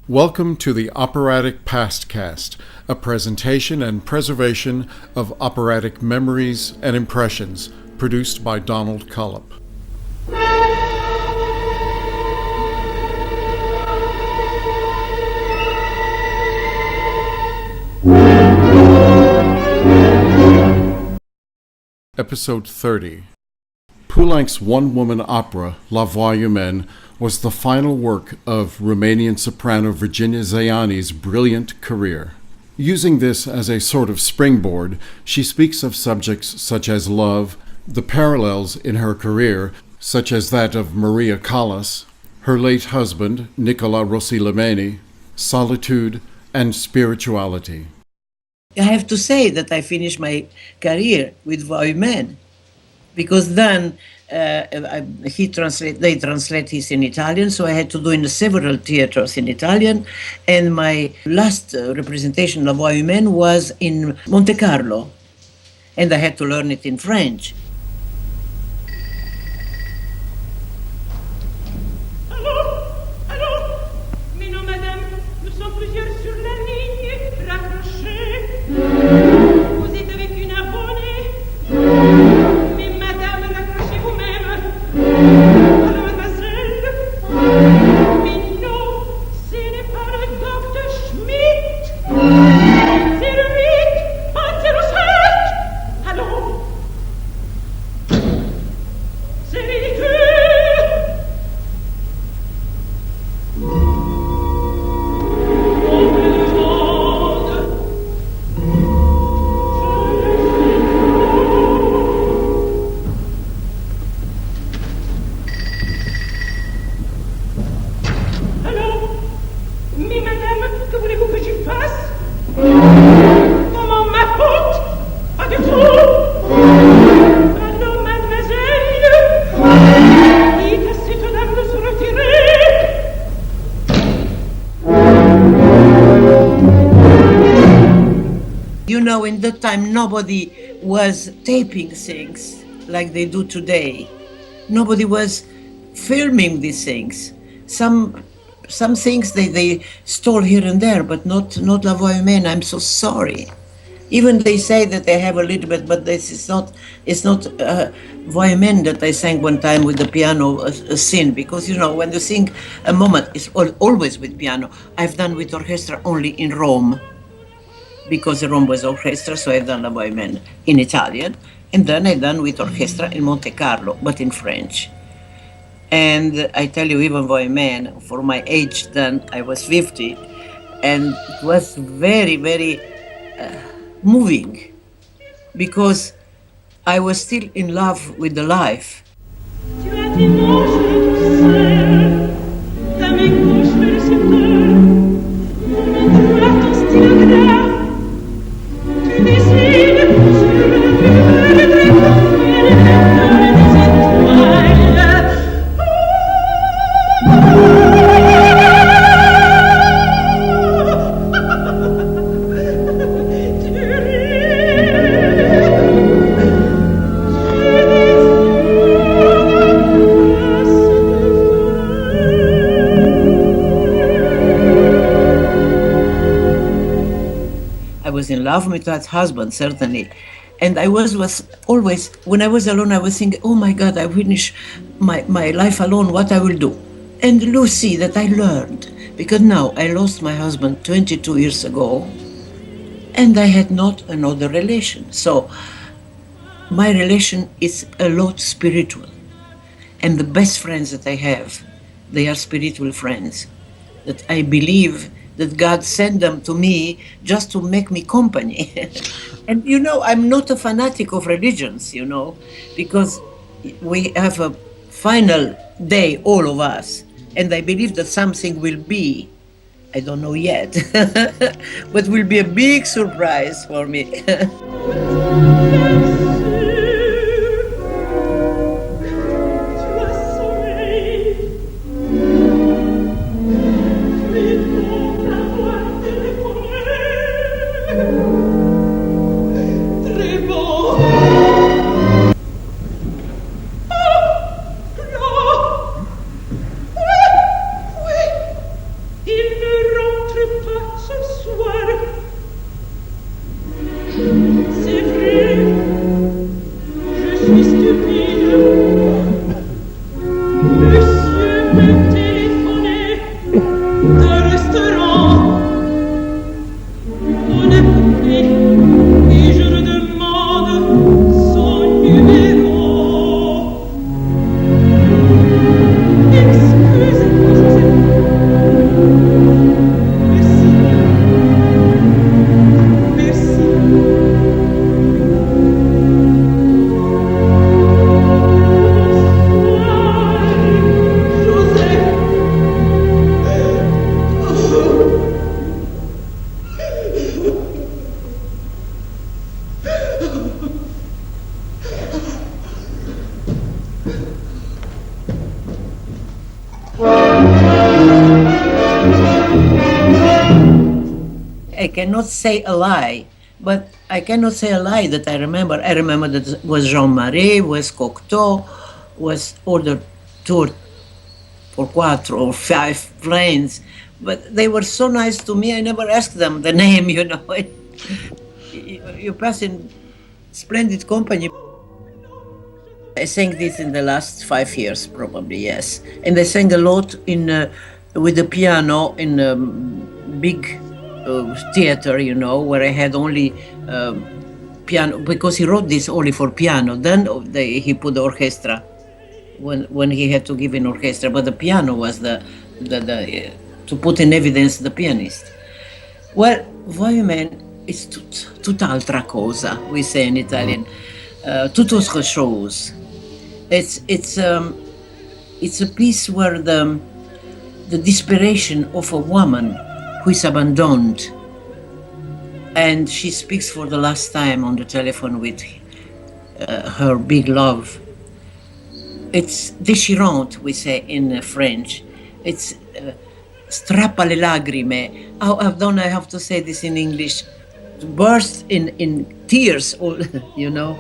Welcome to the Operatic Pastcast, a presentation and preservation of operatic memories and impressions, produced by Donald Cullip. Episode 30. Poulenc's one-woman opera, La Voix humaine, was the final work of Rumanian soprano Virginia Zeani's brilliant career. Using this as a sort of springboard, she speaks of subjects such as love, the parallels in her career, such as that of Maria Callas, her late husband, Nicola Rossi-Lemeni, solitude, and spirituality. I have to say that I finished my career with voix humaine, because then they translate this in Italian, so I had to do in several theaters in Italian, and my last representation of voix humaine was in Monte Carlo, and I had to learn it in French. In that time, nobody was taping things like they do today. Nobody was filming these things. Some things they stole here and there, but not La Voix humaine. I'm so sorry. Even they say that they have a little bit, but this is not. It's not Voix humaine that I sang one time with the piano a scene, because when you sing a moment, it's always with piano. I've done with orchestra only in Rome, because Rome was orchestra, so I've done La Voix humaine in Italian, and then I've done with orchestra in Monte Carlo, but in French. And I tell you, even voix humaine, for my age then, I was 50, and it was very, very moving, because I was still in love with the life. In love with that husband, certainly. And I was always, when I was alone, I was thinking, oh my God, I finish my life alone, what I will do. And Lucy, that I learned, because now I lost my husband 22 years ago, and I had not another relation. So my relation is a lot spiritual. And the best friends that I have, they are spiritual friends, that I believe that God sent them to me just to make me company. And I'm not a fanatic of religions, because we have a final day, all of us, and I believe that something will be, I don't know yet, but will be a big surprise for me. cannot say a lie, but I cannot say a lie that I remember. I remember that it was Jean-Marie, was Cocteau, was ordered two or quattro or five planes, but they were so nice to me. I never asked them the name, you know. You pass in splendid company. I sang this in the last 5 years, probably, yes. And I sang a lot in with the piano in a big theater, you know, where I had only piano, because he wrote this only for piano. Then he put the orchestra when he had to give an orchestra, but the piano was the to put in evidence the pianist. Well, voix humaine is tutt'altra cosa, we say in Italian, toute autre chose. It's a piece where the desperation of a woman who is abandoned, and she speaks for the last time on the telephone with her big love. It's déchirante, we say in French. It's strappa le lagrime. I have to say this in English. Burst in tears, you know.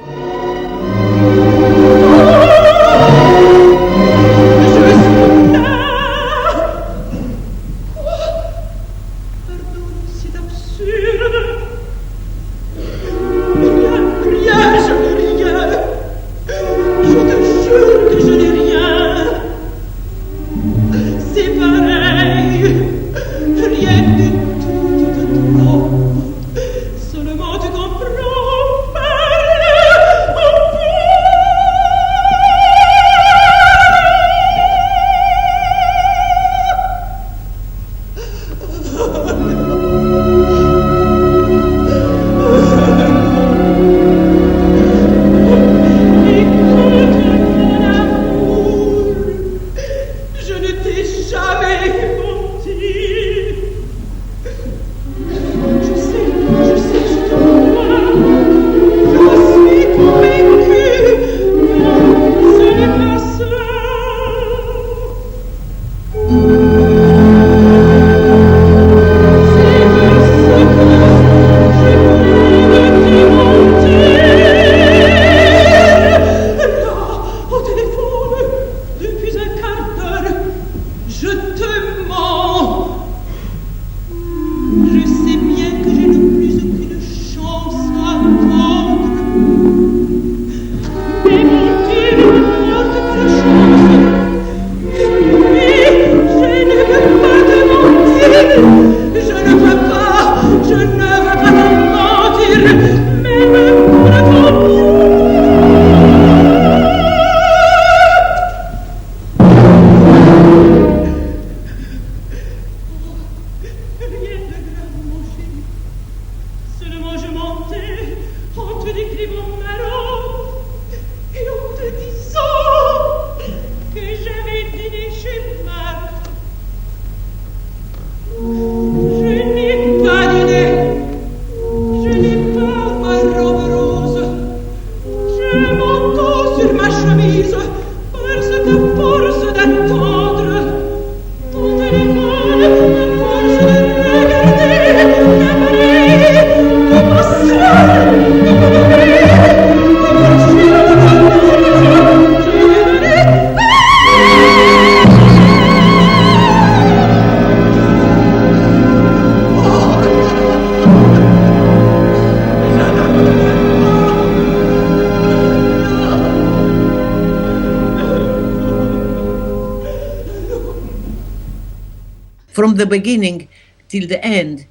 From the beginning till the end,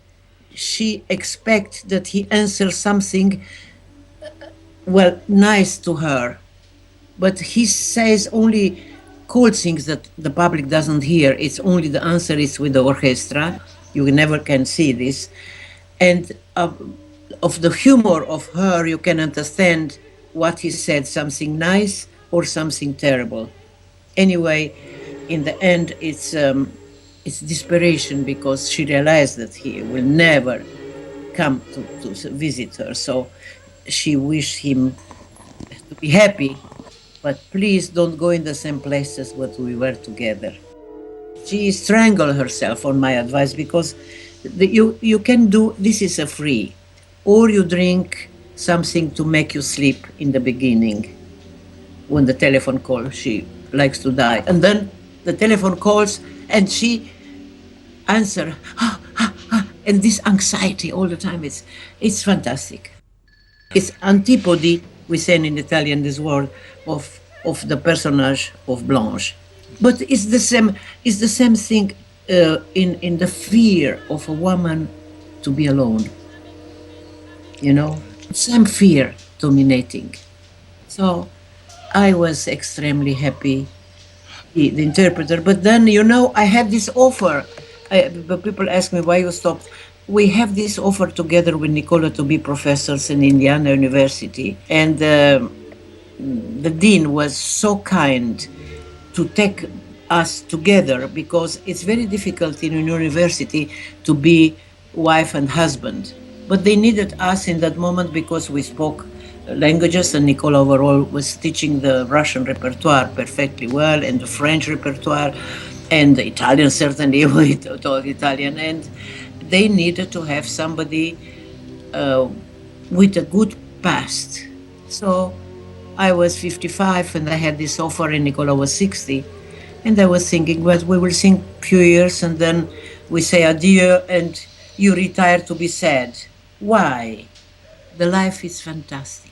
she expects that he answers something, well, nice to her. But he says only cool things that the public doesn't hear. It's only the answer is with the orchestra. You never can see this. And of the humor of her, you can understand what he said, something nice or something terrible. Anyway, in the end, it's desperation, because she realized that he will never come to visit her. So she wished him to be happy, but please don't go in the same places where we were together. She strangled herself on my advice, because You can do this is a free, or you drink something to make you sleep in the beginning when the telephone calls. She likes to die, and then the telephone calls and she answer, and this anxiety all the time. It's fantastic. It's antipody, we say in Italian this word, of the personage of Blanche. But it's the same. It's the same thing in the fear of a woman to be alone. You know, same fear dominating. So I was extremely happy, the interpreter. But then, I had this offer. But people ask me why you stopped. We have this offer together with Nicola to be professors in Indiana University, and the dean was so kind to take us together because it's very difficult in a university to be wife and husband. But they needed us in that moment because we spoke languages, and Nicola overall was teaching the Russian repertoire perfectly well, and the French repertoire, and the Italian certainly, we taught Italian, and they needed to have somebody with a good past. So I was 55 and I had this offer, and Nicola was 60. And I was thinking, well, we will sing a few years and then we say adieu and you retire to be sad. Why? The life is fantastic.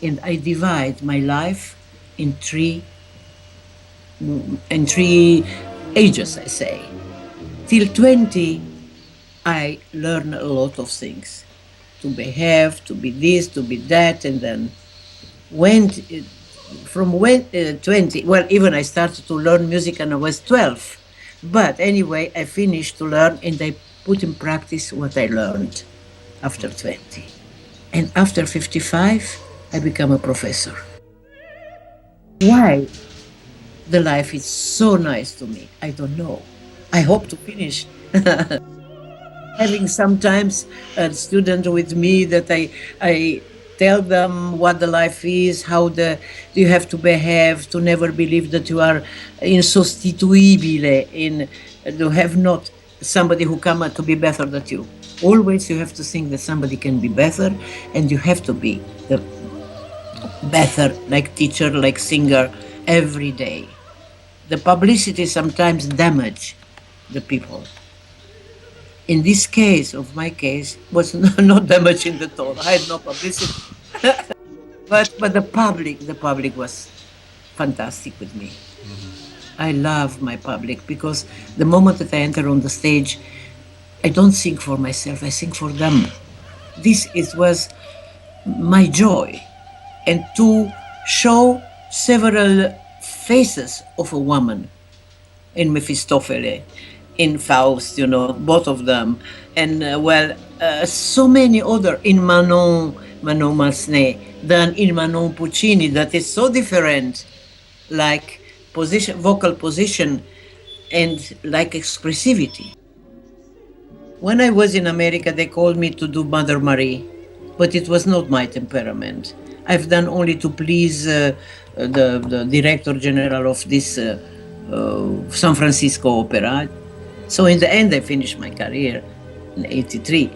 And I divide my life in three ages, I say. Till 20, I learn a lot of things. To behave, to be this, to be that, and then from 20, well, even I started to learn music when I was 12. But anyway, I finished to learn and I put in practice what I learned after 20. And after 55, I become a professor. Why the life is so nice to me, I don't know. I hope to finish. Having sometimes a student with me that I tell them what the life is, how you have to behave, to never believe that you are insostituibile, to have not somebody who come to be better than you. Always you have to think that somebody can be better, and you have to be the better, like teacher, like singer, every day. The publicity sometimes damage the people. In this case, of my case, was not damaging at all. I had no publicity. but the public was fantastic with me. Mm-hmm. I love my public because the moment that I enter on the stage, I don't sing for myself, I sing for them. This was my joy. And to show several faces of a woman in Mephistopheles, in Faust, both of them, and so many other in Manon Massenet, than in Manon Puccini, that is so different, like position, vocal position, and like expressivity. When I was in America, they called me to do Mother Marie, but it was not my temperament. I've done only to please the director general of this San Francisco Opera. So in the end, I finished my career in '83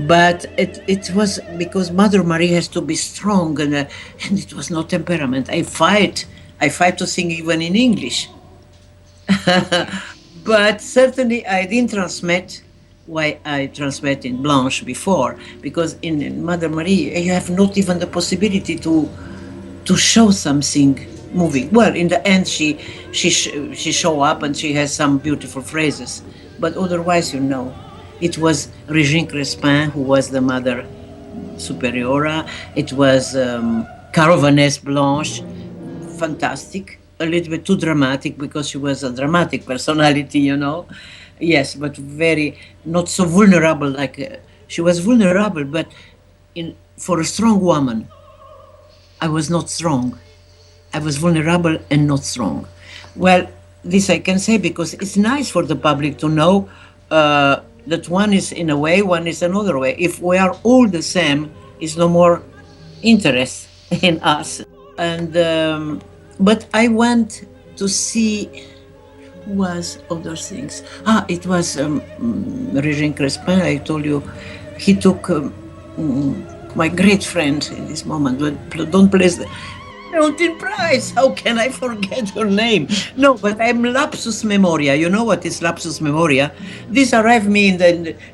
but it was because Mother Marie has to be strong, and it was not temperament. I fight to sing even in English. But certainly I didn't transmit why I transmit in Blanche before, because in Mother Marie you have not even the possibility to show something moving. Well, in the end, she show up and she has some beautiful phrases, but otherwise, it was Regine Crespin who was the Mother Superiora. It was Caravanès Blanche, fantastic, a little bit too dramatic because she was a dramatic personality, Yes, but very not so vulnerable. Like she was vulnerable, but for a strong woman, I was not strong. I was vulnerable and not strong. Well, this I can say because it's nice for the public to know that one is in a way, one is another way. If we are all the same, it's no more interest in us. And but I went to see was other things. It was Regine Crespin. I told you, he took my great friend in this moment. Don't place the Leontine Price. How can I forget her name? No, but I'm lapsus memoria. You know what is lapsus memoria? This arrived me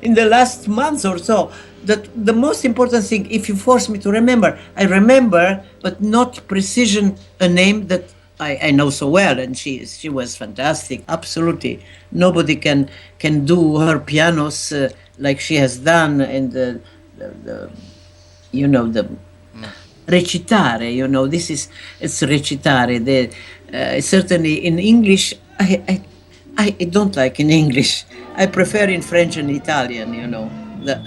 in the last month or so. That the most important thing, if you force me to remember, I remember, but not precision, a name that I know so well, and she was fantastic. Absolutely, nobody can do her pianos like she has done, and the the recitare. It's recitare. Certainly in English, I don't like in English. I prefer in French and Italian.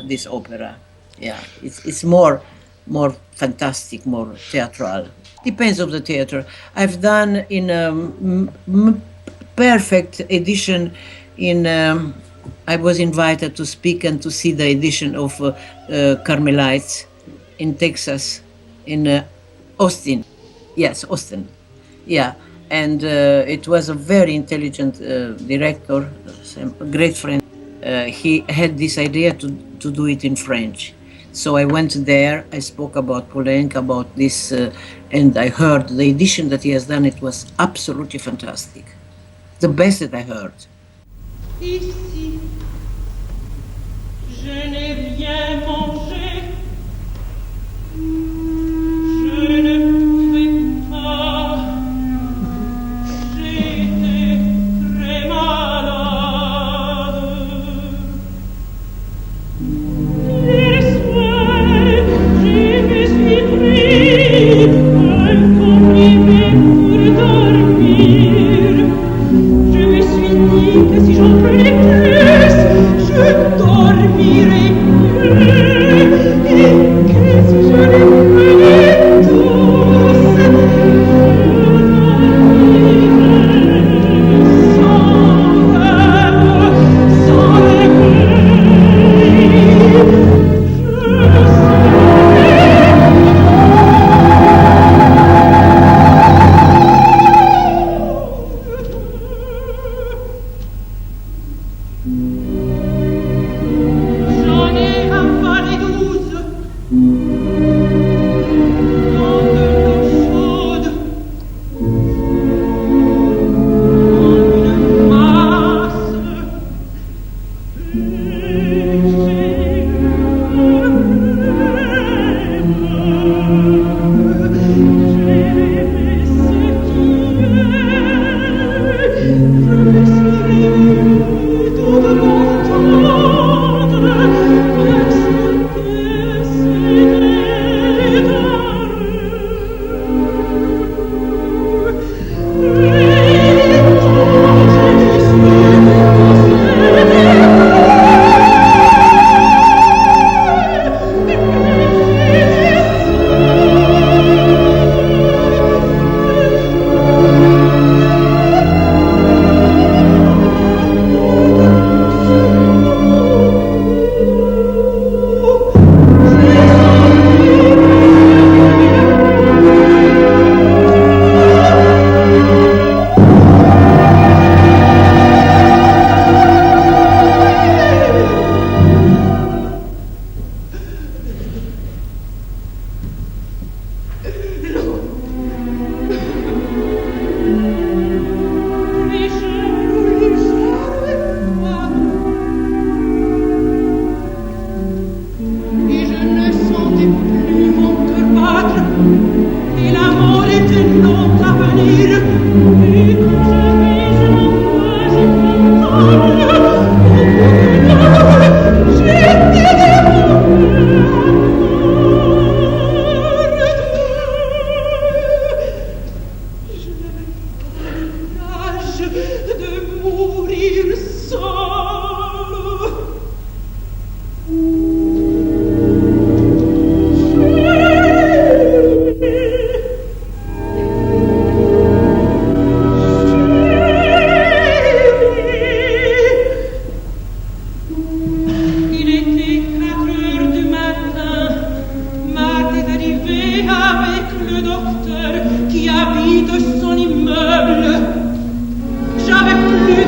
This opera. Yeah, it's more fantastic, more theatrical. Depends of the theater. I've done in a perfect edition in. I was invited to speak and to see the edition of Carmelites in Texas, in Austin. Yes, Austin. Yeah, and it was a very intelligent director, a great friend. He had this idea to do it in French. So I went there, I spoke about Poulenc, about this, and I heard the edition that he has done. It was absolutely fantastic. The best that I heard. Ici, je n'ai rien mangé. Je ne pouvais pas. J'étais très malade. Hier soir, je me suis pris un comprimé pour dormir. Je me suis dit que si j'en prenais plus, je dormirais mieux. Et que si je les prenais tous, je dormirais sans rêve, sans j'en ai avalé 12 dans de l'eau chaude, en une masse, et j'ai aimé ce qui est, je me suis réveillée tout de l'entendre, comme si c'était et je ne sentais plus mon cœur battre, et la mort était long à venir, et quand j'avais l'angoisse épouvantable, j'étais je n'avais pas le courage de mourir seule. Il était 4 heures du matin. Marthe est arrivée avec le docteur qui habite son immeuble. J'avais plus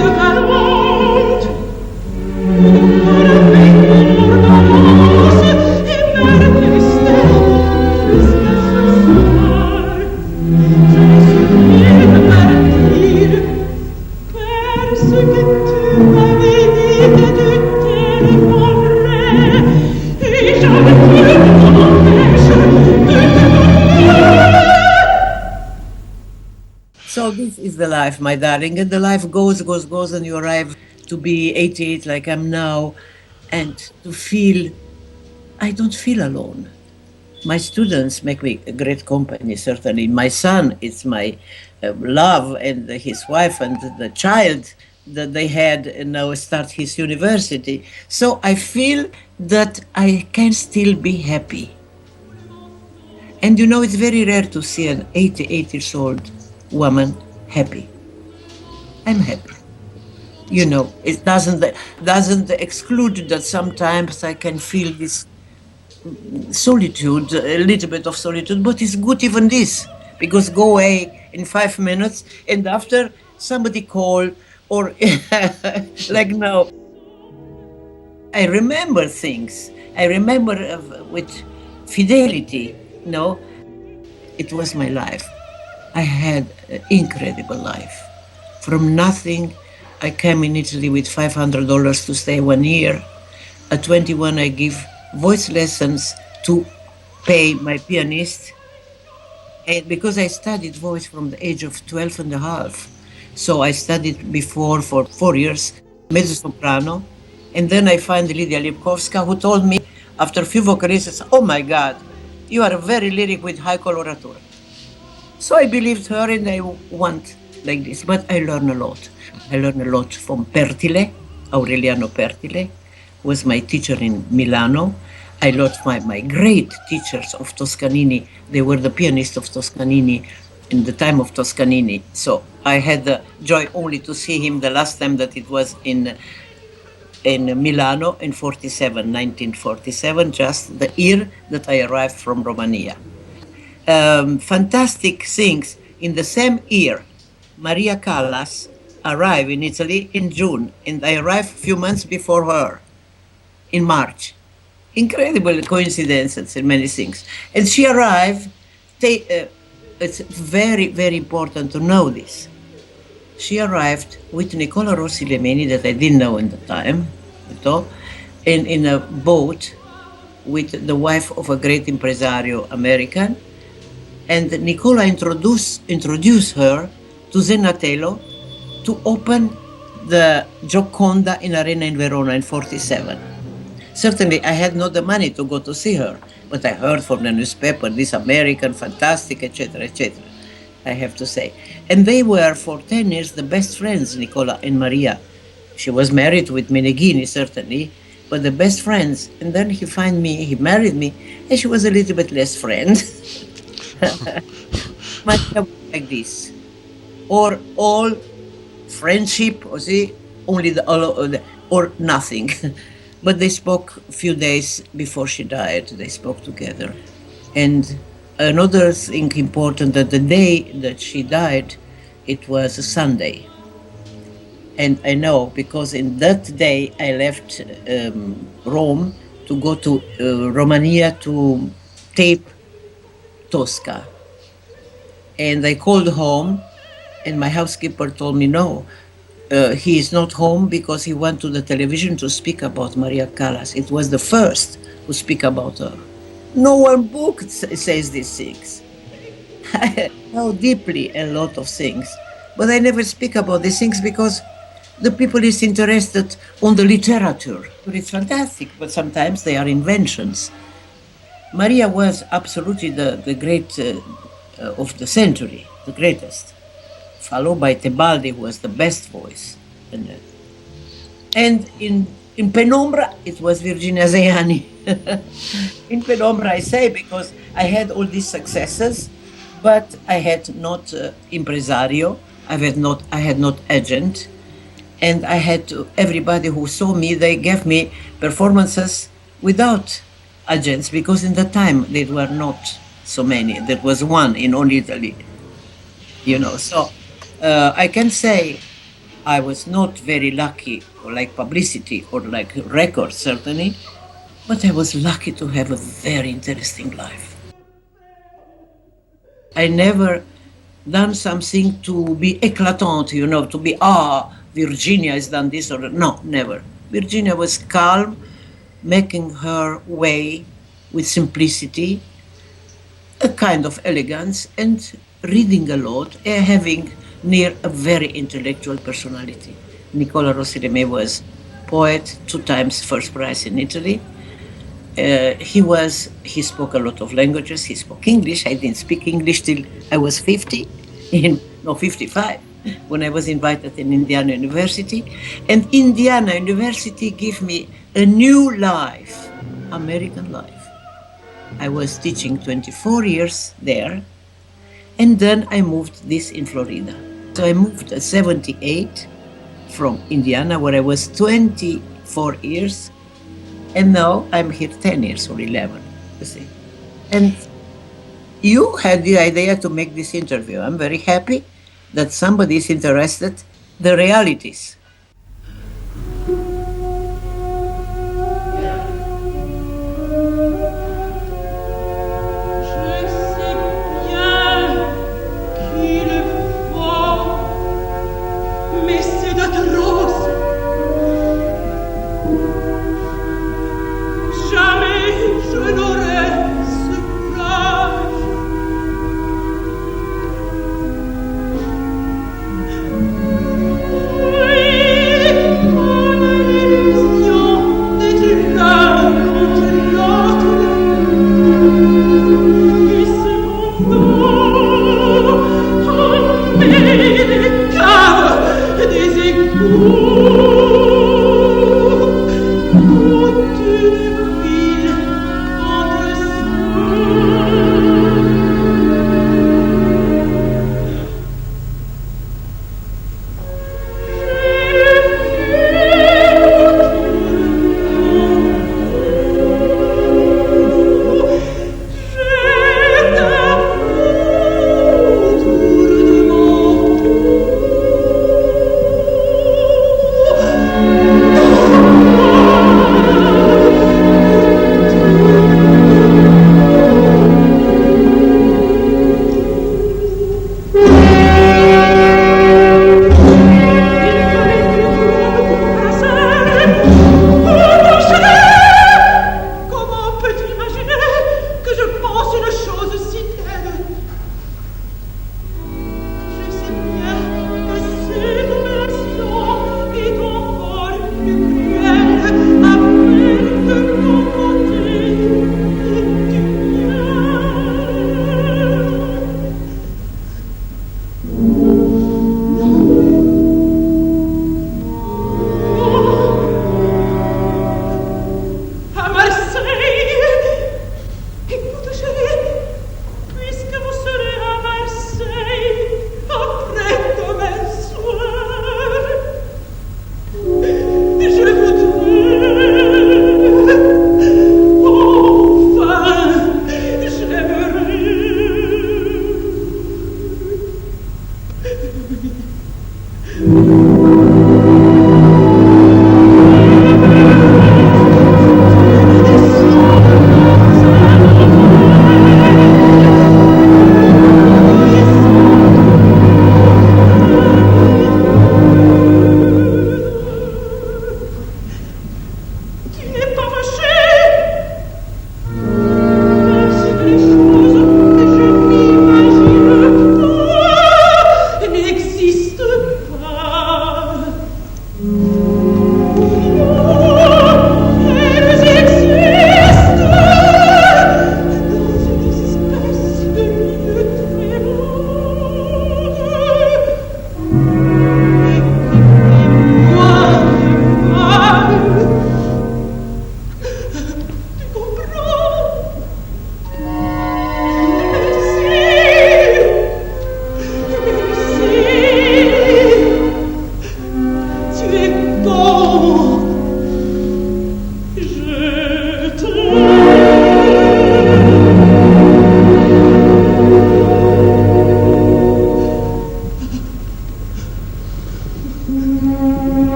So this is the life, my darling, and the life goes, and you arrive to be 88 like I'm now, and to feel, I don't feel alone. My students make me a great company, certainly. My son, it's my love, and his wife and the child that they had and now start his university. So I feel that I can still be happy. And you know, it's very rare to see an 88 years old woman happy. I'm happy. You know, it doesn't exclude that sometimes I can feel this solitude, a little bit of solitude, but it's good even this, because go away in 5 minutes and after somebody call or like now. I remember things. I remember with fidelity, no? It was my life. I had an incredible life. From nothing, I came in Italy with $500 to stay 1 year. At 21, I give voice lessons to pay my pianist. And because I studied voice from the age of 12 and a half. So I studied before for 4 years, mezzo soprano. And then I find Lydia Lipkowska, who told me after a few vocalists, oh my God, you are very lyric with high coloratura. So I believed her and I went like this, but I learned a lot. I learned a lot from Pertile, Aureliano Pertile, who was my teacher in Milano. I learned my great teachers of Toscanini. They were the pianists of Toscanini in the time of Toscanini. So I had the joy only to see him the last time that it was in Milano in 1947, just the year that I arrived from Romania. Fantastic things. In the same year, Maria Callas arrived in Italy in June, and I arrived a few months before her in March. Incredible coincidences and many things. And she arrived, it's very, very important to know this. She arrived with Nicola Rossi-Lemeni, that I didn't know in the time, in a boat with the wife of a great impresario American. And Nicola introduced her to Zenatello to open the Gioconda in Arena in Verona in 1947. Certainly, I had not the money to go to see her, but I heard from the newspaper, this American, fantastic, etc., etc., I have to say. And they were, for 10 years, the best friends, Nicola and Maria. She was married with Meneghini, certainly, but the best friends. And then he married me, and she was a little bit less friend. Much like this. Or all friendship, or see, only or nothing. But they spoke a few days before she died. They spoke together. And another thing important, that the day that she died, it was a Sunday. And I know because in that day I left Rome to go to Romania to tape Tosca. And I called home, and my housekeeper told me, no, he is not home because he went to the television to speak about Maria Callas. It was the first who speak about her. No one book says these things. I know deeply a lot of things, but I never speak about these things because the people is interested on the literature. It's fantastic, but sometimes they are inventions. Maria was absolutely the great of the century, the greatest, followed by Tebaldi, who was the best voice. And in Penumbra, it was Virginia Zeani. In Penumbra, I say, because I had all these successes, but I had not impresario, I had not agent, and I had to, everybody who saw me, they gave me performances without agents, because in the time there were not so many. There was one in all Italy, you know. So I can say I was not very lucky, or like publicity or like records, certainly, but I was lucky to have a very interesting life. I never done something to be éclatante, to be, Virginia has done this or that. No, never. Virginia was calm, making her way with simplicity, a kind of elegance, and reading a lot, and having near a very intellectual personality. Nicola Rossi-Lemeni was poet, 2 times first prize in Italy. He spoke a lot of languages. He spoke English. I didn't speak English till I was 50, 55, when I was invited in Indiana University. And Indiana University gave me a new life, American life. I was teaching 24 years there, and then I moved this in Florida. So I moved at 78 from Indiana, where I was 24 years, and now I'm here 10 years or 11, you see. And you had the idea to make this interview. I'm very happy that somebody is interested in the realities